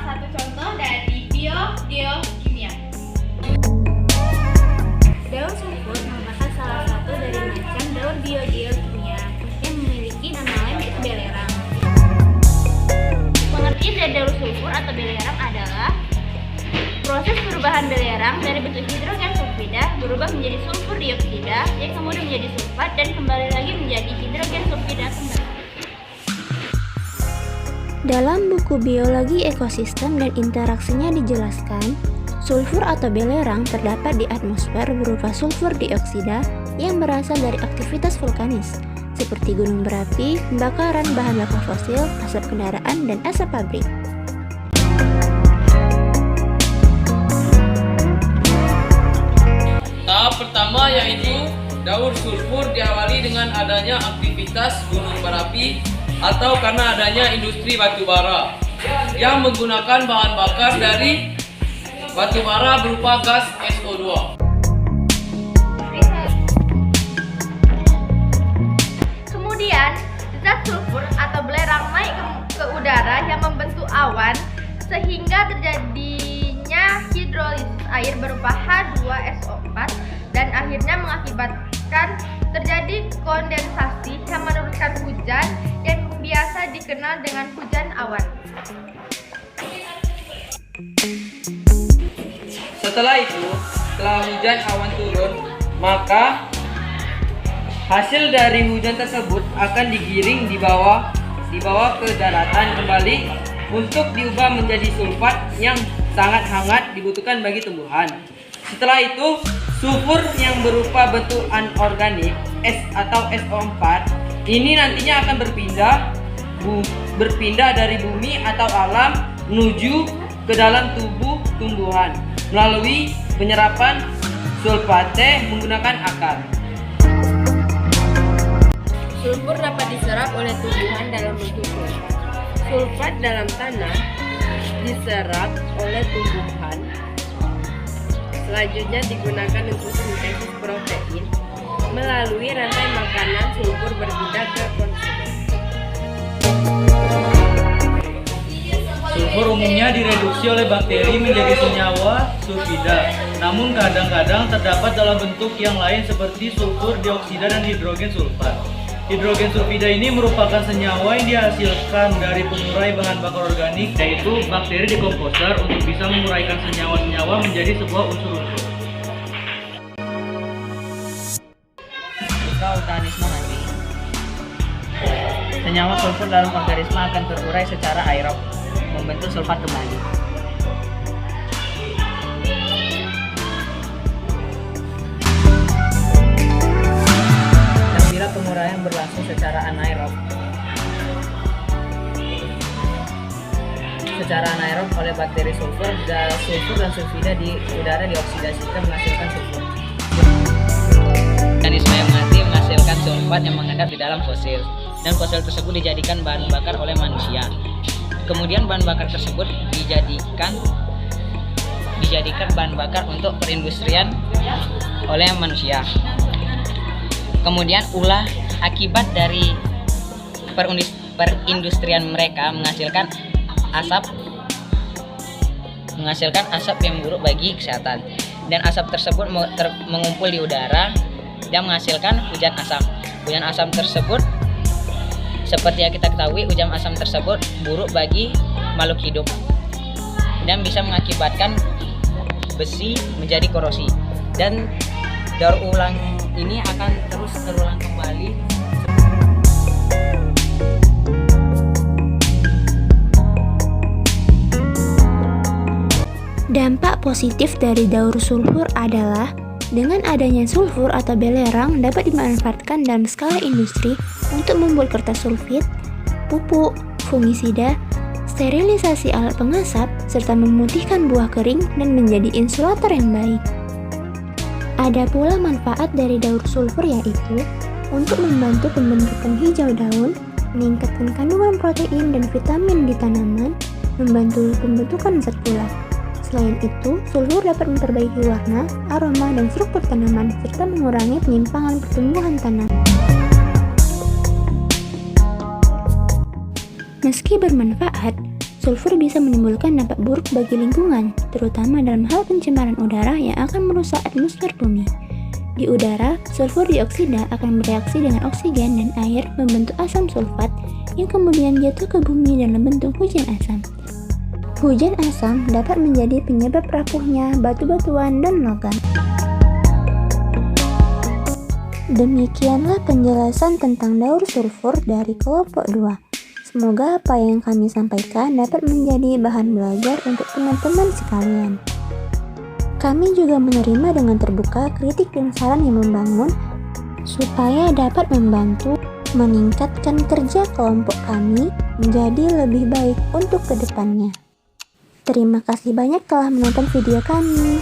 satu contoh dari biogeokimia. Daur sulfur merupakan salah satu dari macam daur biogeokimia yang memiliki nama lain yaitu belerang. Pengertian dari daur sulfur atau belerang adalah proses perubahan belerang dari bentuk hidrogen sulfida berubah menjadi sulfur dioksida yang kemudian menjadi sulfat dan kembali lagi menjadi hidrogen sulfida kembali. Dalam buku Biologi Ekosistem dan Interaksinya dijelaskan, sulfur atau belerang terdapat di atmosfer berupa sulfur dioksida yang berasal dari aktivitas vulkanis, seperti gunung berapi, pembakaran bahan bakar fosil, asap kendaraan, dan asap pabrik. Tahap pertama yaitu daur sulfur diawali dengan adanya aktivitas gunung berapi atau karena adanya industri batubara yang menggunakan bahan bakar dari batubara berupa gas SO2. Kemudian, zat sulfur atau belerang naik ke udara yang membentuk awan sehingga terjadinya hidrolisis air berupa H2SO4 dan akhirnya mengakibatkan terjadi kondensasi yang menurunkan hujan yang biasa dikenal dengan hujan awan. Setelah hujan awan turun, maka hasil dari hujan tersebut akan digiring dibawa ke daratan kembali untuk diubah menjadi sulfat yang sangat hangat dibutuhkan bagi tumbuhan. Setelah itu, sulfur yang berupa bentuk anorganik S atau SO4 ini nantinya akan berpindah dari bumi atau alam menuju ke dalam tubuh tumbuhan melalui penyerapan sulfate menggunakan akar. Sulfur dapat diserap oleh tumbuhan dalam bentuk sulfat. Sulfat dalam tanah diserap oleh tumbuhan. Selanjutnya digunakan untuk sintesis protein. Melalui rantai makanan, sulfur berpindah ke konsumen. Sulfur umumnya direduksi oleh bakteri menjadi senyawa sulfida. Namun kadang-kadang terdapat dalam bentuk yang lain seperti sulfur dioksida dan hidrogen sulfat. Hidrogen sulfida ini merupakan senyawa yang dihasilkan dari pengurai bahan bakar organik, yaitu bakteri dekomposer untuk bisa menguraikan senyawa-senyawa menjadi sebuah unsur-unsur. Jika organisme mati, senyawa sulfur dalam organisme akan terurai secara aerob, membentuk sulfat kembali. Bila penguraian berlangsung secara anaerob oleh bakteri sulfur dan sulfida di udara dioksidasikan menghasilkan sulfur. Organisme yang mati menghasilkan sulfat yang mengendap di dalam fosil, dan fosil tersebut dijadikan bahan bakar oleh manusia. Kemudian bahan bakar tersebut dijadikan bahan bakar untuk perindustrian oleh manusia. Kemudian ulah akibat dari perindustrian mereka menghasilkan asap yang buruk bagi kesehatan, dan asap tersebut mengumpul di udara dan menghasilkan hujan asam. Hujan asam tersebut, seperti yang kita ketahui, hujan asam tersebut buruk bagi makhluk hidup dan bisa mengakibatkan besi menjadi korosi, dan daur ulang ini akan terus terulang kembali. Dampak positif dari daur sulfur adalah dengan adanya sulfur atau belerang dapat dimanfaatkan dalam skala industri untuk membuat kertas sulfit, pupuk, fungisida, sterilisasi alat pengasap, serta memutihkan buah kering dan menjadi insulator yang baik. Ada pula manfaat dari daur sulfur, yaitu untuk membantu pembentukan hijau daun, meningkatkan kandungan protein dan vitamin di tanaman, membantu pembentukan zat gula. Selain itu, sulfur dapat memperbaiki warna, aroma, dan struktur tanaman, serta mengurangi penyimpangan pertumbuhan tanaman. Meski bermanfaat, sulfur bisa menimbulkan dampak buruk bagi lingkungan, terutama dalam hal pencemaran udara yang akan merusak atmosfer bumi. Di udara, sulfur dioksida akan bereaksi dengan oksigen dan air membentuk asam sulfat yang kemudian jatuh ke bumi dalam bentuk hujan asam. Hujan asam dapat menjadi penyebab rapuhnya batu-batuan dan logam. Demikianlah penjelasan tentang daur sulfur dari kelompok 2. Semoga apa yang kami sampaikan dapat menjadi bahan belajar untuk teman-teman sekalian. Kami juga menerima dengan terbuka kritik dan saran yang membangun supaya dapat membantu meningkatkan kerja kelompok kami menjadi lebih baik untuk kedepannya. Terima kasih banyak telah menonton video kami.